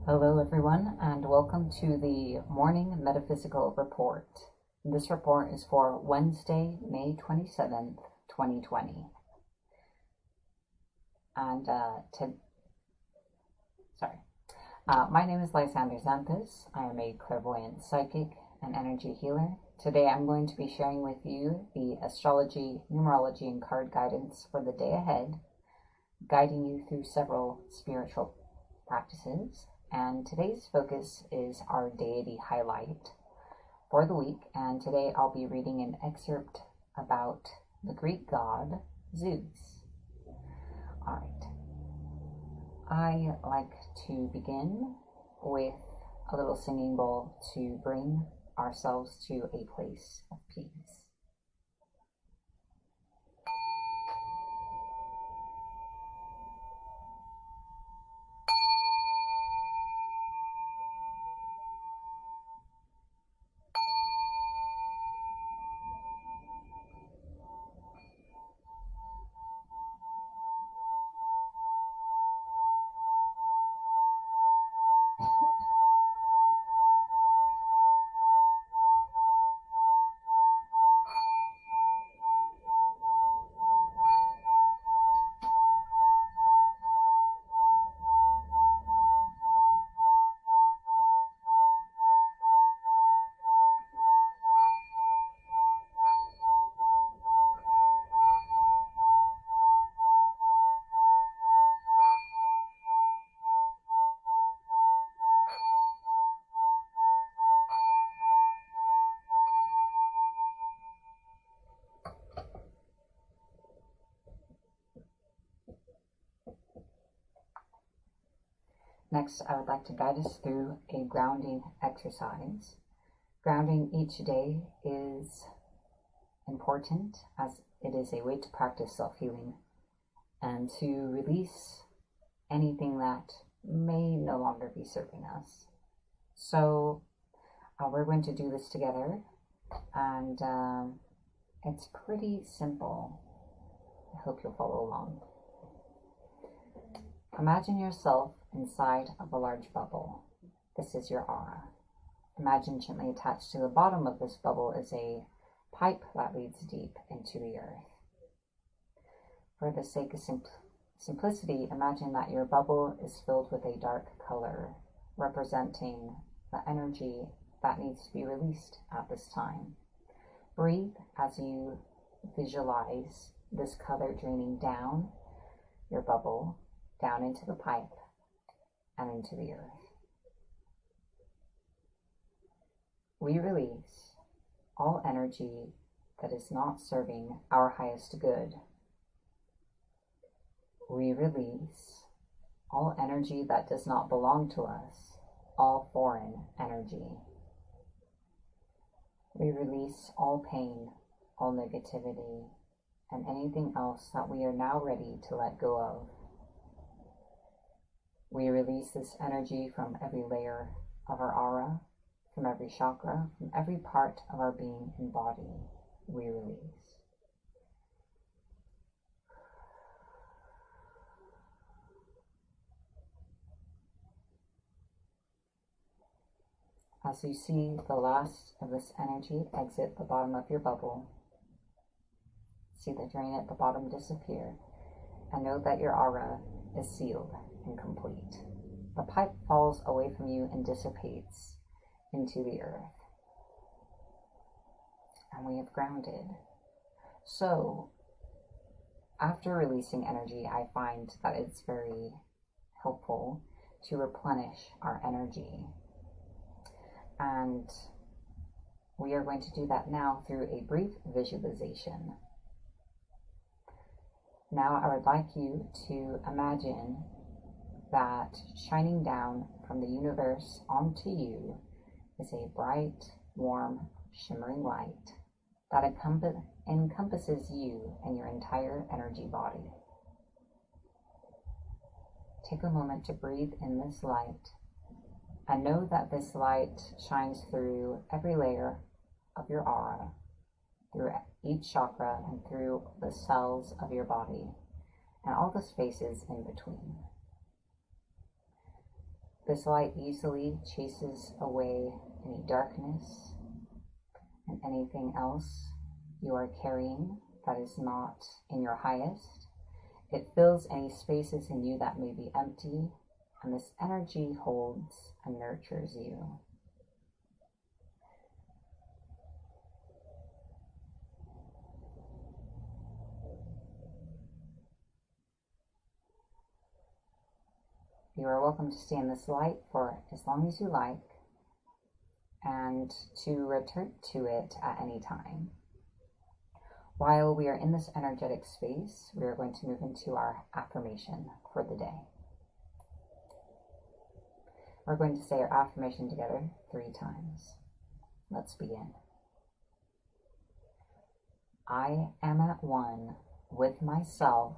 Hello everyone, and welcome to the Morning Metaphysical Report. This report is for Wednesday, May 27th, 2020. And my name is Lysander Xanthus. I am a clairvoyant psychic and energy healer. Today I'm going to be sharing with you the astrology, numerology, and card guidance for the day ahead, guiding you through several spiritual practices. And today's focus is our deity highlight for the week. And today I'll be reading an excerpt about the Greek god Zeus. Alright. I like to begin with a little singing bowl to bring ourselves to a place of peace. Next, I would like to guide us through a grounding exercise. Grounding each day is important as it is a way to practice self-healing and to release anything that may no longer be serving us. So we're going to do this together, and it's pretty simple. I hope you'll follow along. Imagine yourself inside of a large bubble. This is your aura. Imagine gently attached to the bottom of this bubble is a pipe that leads deep into the earth. For the sake of simplicity, imagine that your bubble is filled with a dark color, representing the energy that needs to be released at this time. Breathe as you visualize this color draining down your bubble, down into the pipe, and into the earth. We release all energy that is not serving our highest good. We release all energy that does not belong to us, all foreign energy. We release all pain, all negativity, and anything else that we are now ready to let go of. We release this energy from every layer of our aura, from every chakra, from every part of our being and body. We release. As you see the last of this energy exit the bottom of your bubble, see the drain at the bottom disappear, and know that your aura is sealed and complete. The pipe falls away from you and dissipates into the earth. And we have grounded. So, after releasing energy, I find that it's very helpful to replenish our energy. And we are going to do that now through a brief visualization. Now I would like you to imagine that shining down from the universe onto you is a bright, warm, shimmering light that encompasses you and your entire energy body. Take a moment to breathe in this light and know that this light shines through every layer of your aura, through each chakra, and through the cells of your body, and all the spaces in between. This light easily chases away any darkness and anything else you are carrying that is not in your highest. It fills any spaces in you that may be empty, and this energy holds and nurtures you. You are welcome to stay in this light for as long as you like and to return to it at any time. While we are in this energetic space, we are going to move into our affirmation for the day. We're going to say our affirmation together 3 times. Let's begin. I am at one with myself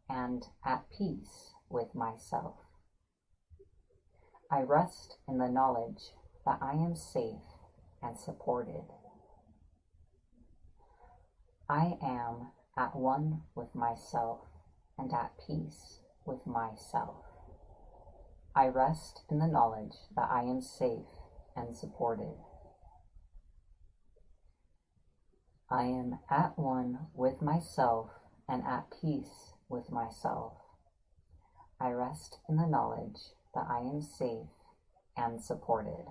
and at peace with myself. I rest in the knowledge that I am safe and supported. I am at one with myself and at peace with myself. I rest in the knowledge that I am safe and supported. I am at one with myself and at peace with myself. I rest in the knowledge that I am safe and supported.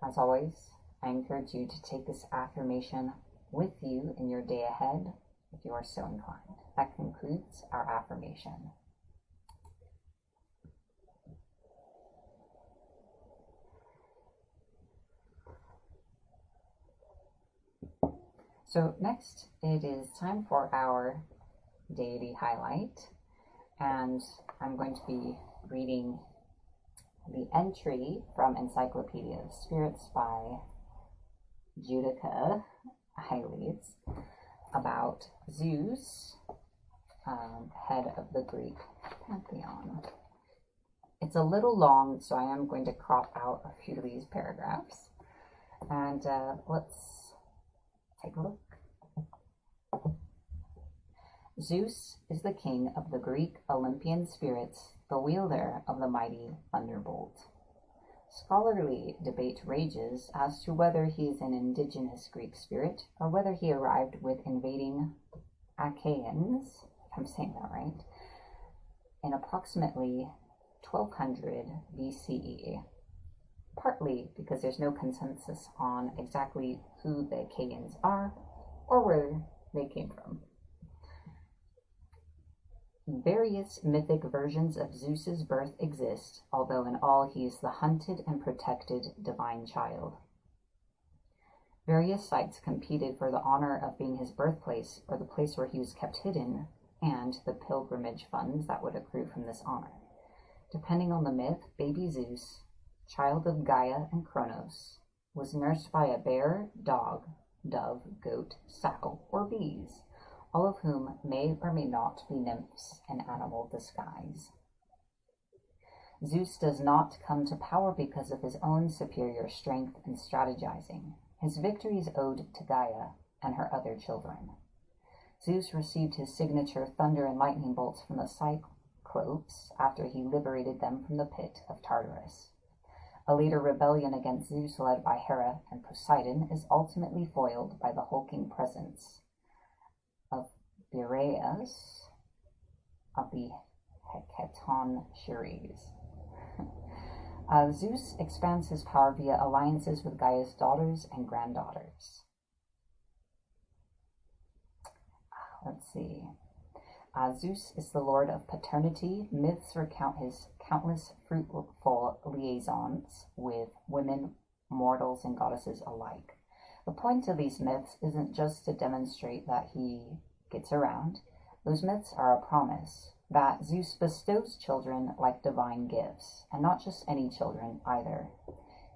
As always, I encourage you to take this affirmation with you in your day ahead if you are so inclined. That concludes our affirmation. So next, it is time for our deity highlight, and I'm going to be reading the entry from Encyclopedia of Spirits by Judica Hyles about Zeus, head of the Greek pantheon. It's a little long, so I am going to crop out a few of these paragraphs, and let's take a look. Zeus is the king of the Greek Olympian spirits, the wielder of the mighty thunderbolt. Scholarly debate rages as to whether he is an indigenous Greek spirit or whether he arrived with invading Achaeans, if I'm saying that right, in approximately 1200 BCE, partly because there's no consensus on exactly who the Achaeans are or where they came from. Various mythic versions of Zeus's birth exist, although in all he is the hunted and protected divine child. Various sites competed for the honor of being his birthplace or the place where he was kept hidden, and the pilgrimage funds that would accrue from this honor. Depending on the myth, baby Zeus, child of Gaia and Kronos, was nursed by a bear, dog, dove, goat, sow, or bees, all of whom may or may not be nymphs in animal disguise. Zeus does not come to power because of his own superior strength and strategizing. His victory is owed to Gaia and her other children. Zeus received his signature thunder and lightning bolts from the Cyclopes after he liberated them from the pit of Tartarus. A later rebellion against Zeus led by Hera and Poseidon is ultimately foiled by the hulking presence of Boreas of the Hecaton Shires. Zeus expands his power via alliances with Gaia's daughters and granddaughters. Let's see. Zeus is the lord of paternity. Myths recount his countless fruitful liaisons with women, mortals, and goddesses alike. The point of these myths isn't just to demonstrate that he gets around. Those myths are a promise that Zeus bestows children like divine gifts, and not just any children either.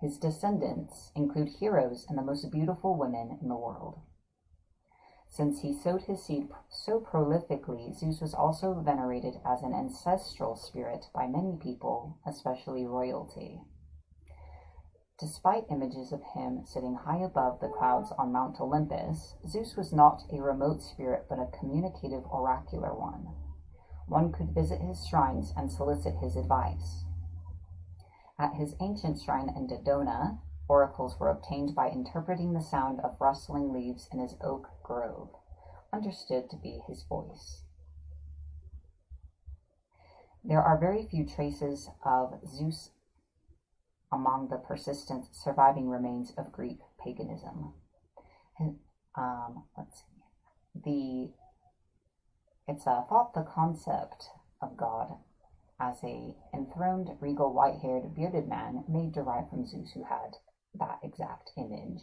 His descendants include heroes and the most beautiful women in the world. Since he sowed his seed so prolifically, Zeus was also venerated as an ancestral spirit by many people, especially royalty. Despite images of him sitting high above the clouds on Mount Olympus, Zeus was not a remote spirit but a communicative oracular one. One could visit his shrines and solicit his advice. At his ancient shrine in Dodona, oracles were obtained by interpreting the sound of rustling leaves in his oak grove, understood to be his voice. There are very few traces of Zeus among the persistent surviving remains of Greek paganism. It's thought the concept of God as a enthroned, regal, white-haired, bearded man may derive from Zeus, who had that exact image.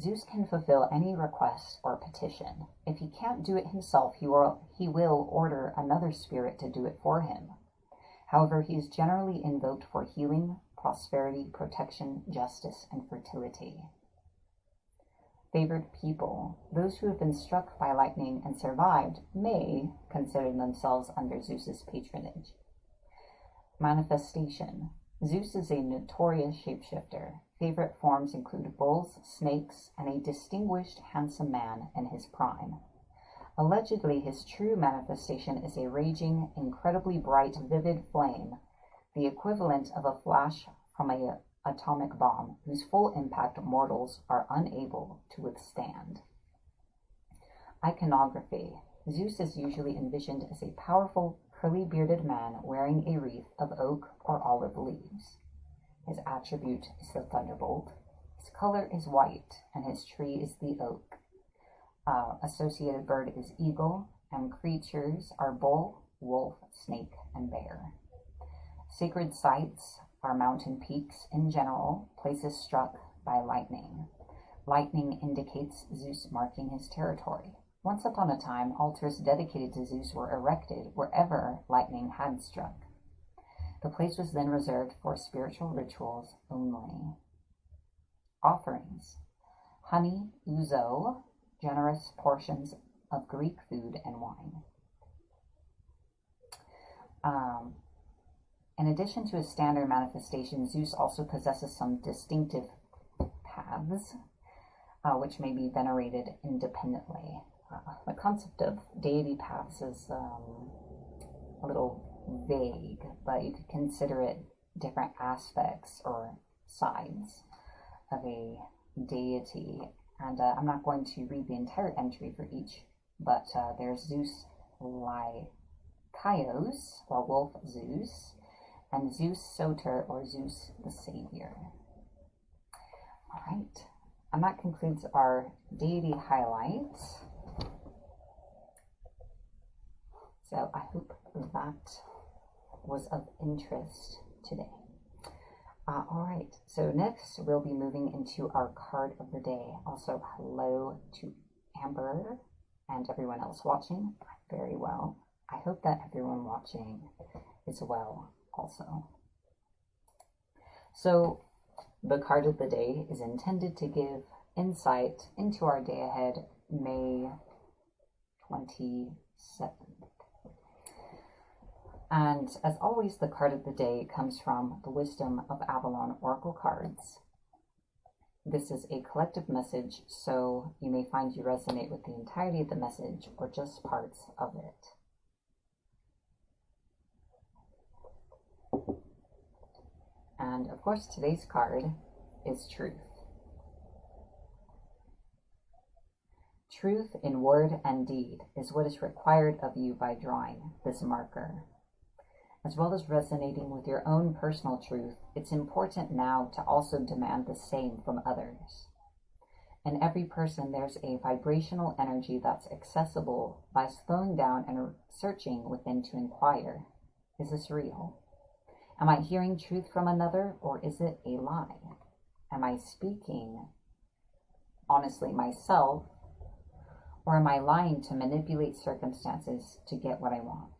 Zeus can fulfill any request or petition. If he can't do it himself, he will order another spirit to do it for him. However, he is generally invoked for healing, prosperity, protection, justice, and fertility. Favored people, those who have been struck by lightning and survived, may consider themselves under Zeus's patronage. Manifestation. Zeus is a notorious shapeshifter. Favorite forms include bulls, snakes, and a distinguished, handsome man in his prime. Allegedly, his true manifestation is a raging, incredibly bright, vivid flame, the equivalent of a flash from an atomic bomb, whose full impact mortals are unable to withstand. Iconography. Zeus is usually envisioned as a powerful, curly-bearded man wearing a wreath of oak or olive leaves. His attribute is the thunderbolt. His color is white, and his tree is the oak. Associated bird is eagle, and creatures are bull, wolf, snake, and bear. Sacred sites are mountain peaks in general, places struck by lightning. Lightning indicates Zeus marking his territory. Once upon a time, altars dedicated to Zeus were erected wherever lightning had struck. The place was then reserved for spiritual rituals only. Offerings. Honey, ouzo, generous portions of Greek food and wine. In addition to his standard manifestation, Zeus also possesses some distinctive paths, which may be venerated independently. The concept of deity paths is a little vague, but you could consider it different aspects or sides of a deity. And I'm not going to read the entire entry for each, but there's Zeus Lycaios, or Wolf Zeus, and Zeus Soter, or Zeus the Savior. All right, and that concludes our deity highlights. So I hope that was of interest today. All right, so next we'll be moving into our card of the day. Also, hello to Amber and everyone else watching. Very well. I hope that everyone watching is well also. So the card of the day is intended to give insight into our day ahead, May 27th. And as always, the card of the day comes from the Wisdom of Avalon Oracle cards. This is a collective message, so you may find you resonate with the entirety of the message or just parts of it. And of course, today's card is Truth. Truth in word and deed is what is required of you by drawing this marker. As well as resonating with your own personal truth, it's important now to also demand the same from others. In every person, there's a vibrational energy that's accessible by slowing down and searching within to inquire, is this real? Am I hearing truth from another, or is it a lie? Am I speaking honestly myself, or am I lying to manipulate circumstances to get what I want?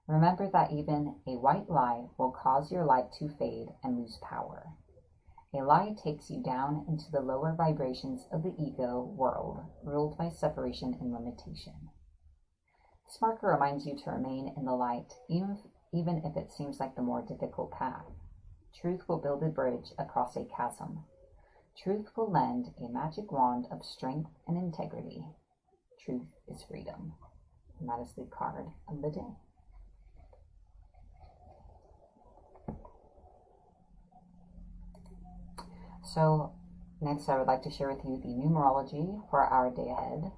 Remember that even a white lie will cause your light to fade and lose power. A lie takes you down into the lower vibrations of the ego world, ruled by separation and limitation. This marker reminds you to remain in the light, even if it seems like the more difficult path. Truth will build a bridge across a chasm. Truth will lend a magic wand of strength and integrity. Truth is freedom. and that is the card of the day. So next I would like to share with you the numerology for our day ahead,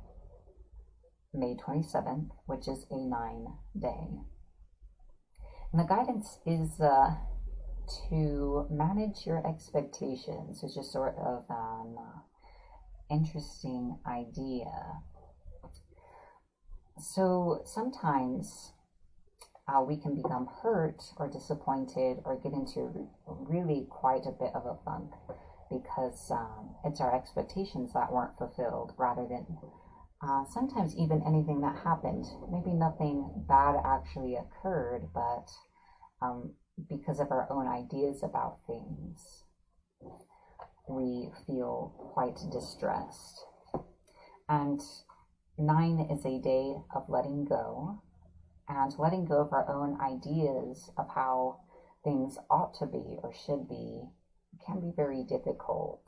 May 27th, which is a 9-day. And the guidance is to manage your expectations, which is sort of an interesting idea. So sometimes we can become hurt or disappointed or get into really quite a bit of a funk because it's our expectations that weren't fulfilled rather than sometimes even anything that happened. Maybe nothing bad actually occurred, but because of our own ideas about things, we feel quite distressed. And 9 is a day of letting go, and letting go of our own ideas of how things ought to be or should be can be very difficult,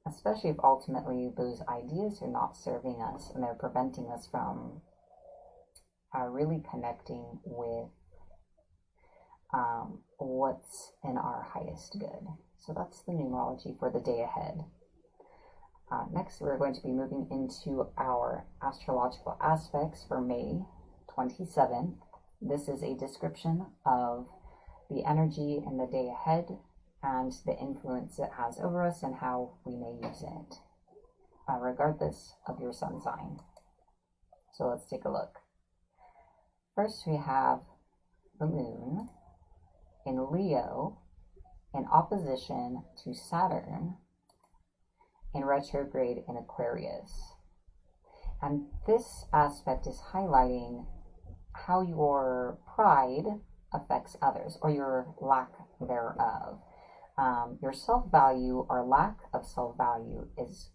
especially if ultimately those ideas are not serving us and they're preventing us from really connecting with what's in our highest good. So that's the numerology for the day ahead. Next, we're going to be moving into our astrological aspects for May 27th. This is a description of the energy in the day ahead and the influence it has over us and how we may use it, regardless of your sun sign. So let's take a look. First, we have the moon in Leo in opposition to Saturn in retrograde in Aquarius. And this aspect is highlighting how your pride affects others, or your lack thereof. Your self-value or lack of self-value is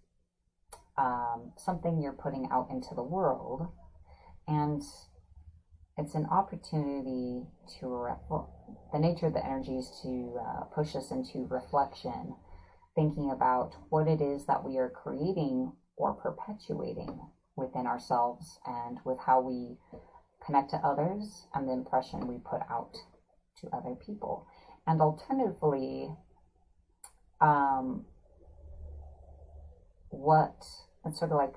something you're putting out into the world, and it's an opportunity to, the nature of the energy is to push us into reflection, thinking about what it is that we are creating or perpetuating within ourselves and with how we connect to others and the impression we put out to other people. And alternatively, it's sort of like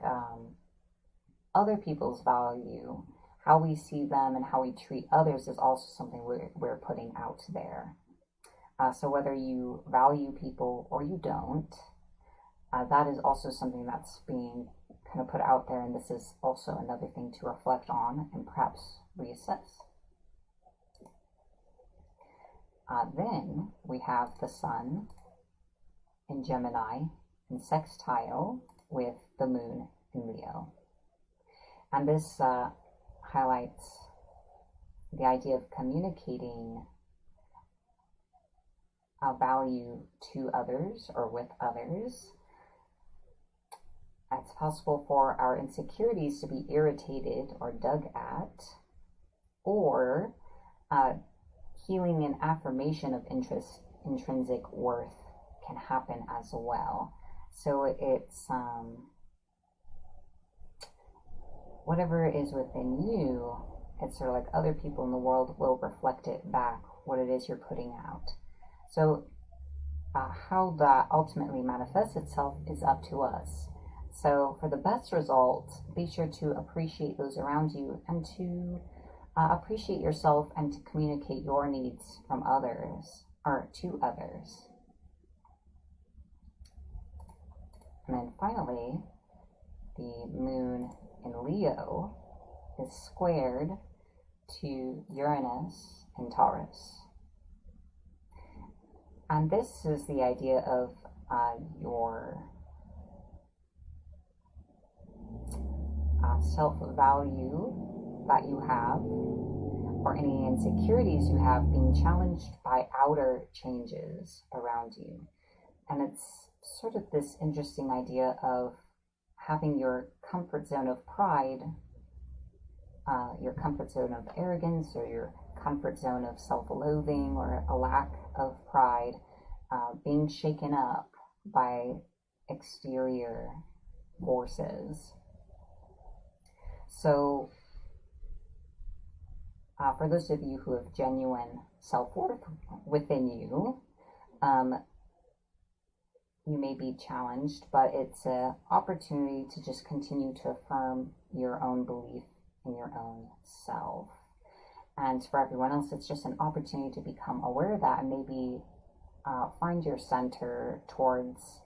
other people's value, how we see them and how we treat others is also something we're putting out there. So whether you value people or you don't, that is also something that's being kind of put out there, and this is also another thing to reflect on and perhaps reassess. Then we have the sun in Gemini in sextile with the moon in Leo. And this highlights the idea of communicating a value to others or with others. It's possible for our insecurities to be irritated or dug at, or healing and affirmation of intrinsic worth can happen as well. So it's whatever is within you, it's sort of like other people in the world will reflect it back, what it is you're putting out. So how that ultimately manifests itself is up to us. So for the best results, be sure to appreciate those around you and to appreciate yourself and to communicate your needs from others or to others. And then finally, the moon in Leo is squared to Uranus in Taurus. And this is the idea of your self-value that you have, or any insecurities you have being challenged by outer changes around you. And it's sort of this interesting idea of having your comfort zone of pride, your comfort zone of arrogance, or your comfort zone of self-loathing or a lack of pride being shaken up by exterior forces. So, for those of you who have genuine self-worth within you, you may be challenged, but it's an opportunity to just continue to affirm your own belief in your own self. And for everyone else, it's just an opportunity to become aware of that and maybe find your center towards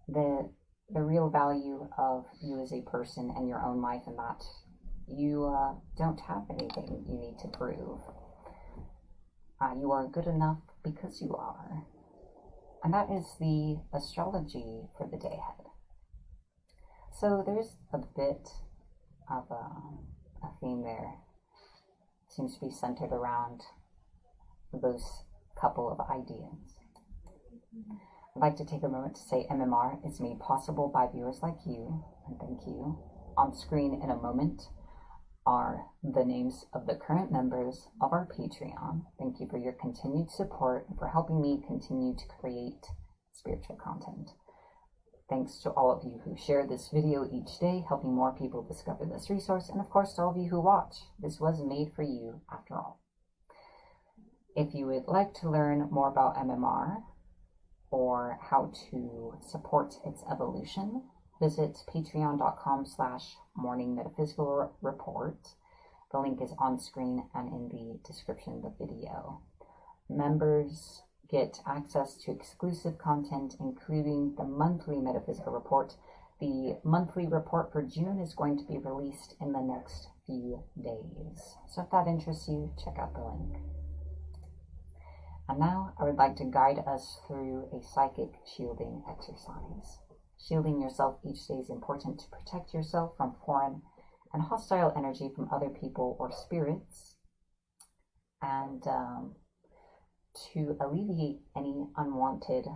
the real value of you as a person and your own life, and that you don't have anything you need to prove. You are good enough because you are. And that is the astrology for the day ahead. So there's a bit of a theme there. Seems to be centered around those couple of ideas. I'd like to take a moment to say MMR is made possible by viewers like you, and thank you. On screen in a moment are the names of the current members of our Patreon. Thank you for your continued support and for helping me continue to create spiritual content. Thanks to all of you who share this video each day, helping more people discover this resource, and of course to all of you who watch. This was made for you after all. If you would like to learn more about MMR or how to support its evolution, visit patreon.com/Morning Metaphysical Report. The link is on screen and in the description of the video. Members get access to exclusive content, including the monthly metaphysical report. The monthly report for June is going to be released in the next few days. So if that interests you, check out the link. And now I would like to guide us through a psychic shielding exercise. Shielding yourself each day is important to protect yourself from foreign and hostile energy from other people or spirits, and to alleviate any unwanted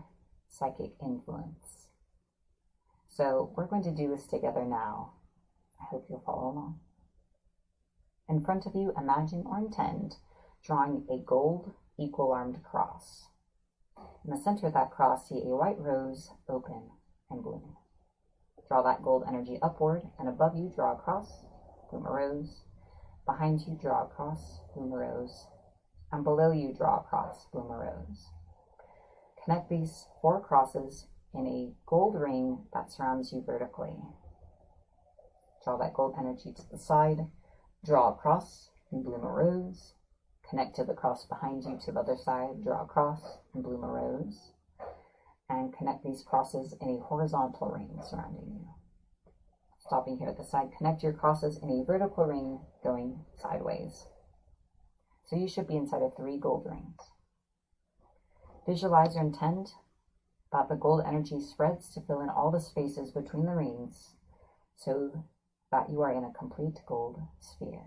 psychic influence. So we're going to do this together now. I hope you'll follow along. In front of you, imagine or intend drawing a gold equal-armed cross. In the center of that cross, see a white rose open and bloom. Draw that gold energy upward, and above you draw a cross, bloom a rose. Behind you draw a cross, bloom a rose. And below you draw a cross, bloom a rose. Connect these 4 crosses in a gold ring that surrounds you vertically. Draw that gold energy to the side, draw a cross and bloom a rose. Connect to the cross behind you to the other side, draw a cross and bloom a rose. And connect these crosses in a horizontal ring surrounding you. Stopping here at the side, connect your crosses in a vertical ring going sideways. So you should be inside of 3 gold rings. Visualize or intend that the gold energy spreads to fill in all the spaces between the rings so that you are in a complete gold sphere.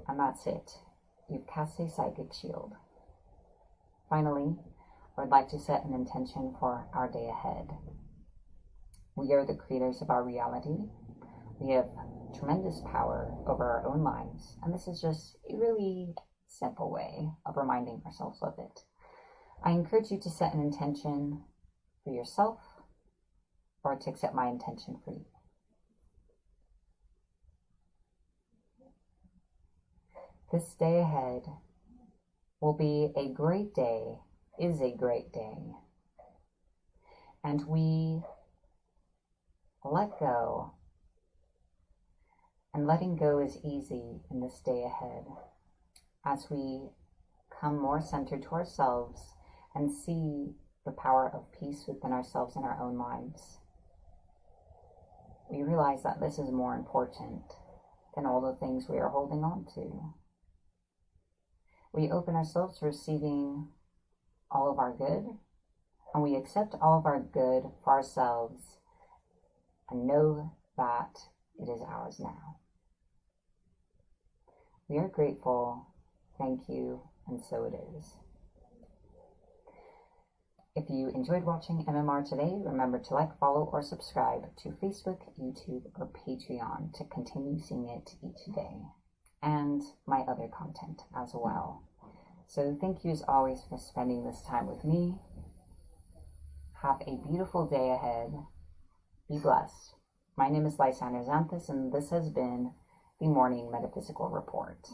And that's it. You've cast a psychic shield. Finally, I would like to set an intention for our day ahead. We are the creators of our reality. We have tremendous power over our own lives, and this is just a really simple way of reminding ourselves of it. I encourage you to set an intention for yourself or to accept my intention for you. This day ahead will be a great day, is a great day, and we let go. And letting go is easy in this day ahead as we come more centered to ourselves and see the power of peace within ourselves and our own lives. We realize that this is more important than all the things we are holding on to. We open ourselves to receiving all of our good, and we accept all of our good for ourselves and know that it is ours now. We are grateful, thank you, and so it is. If you enjoyed watching MMR today, remember to like, follow, or subscribe to Facebook, YouTube, or Patreon to continue seeing it each day, and my other content as well. So thank you as always for spending this time with me. Have a beautiful day ahead. Be blessed. My name is Lysander Xanthus, and this has been the Morning Metaphysical Report.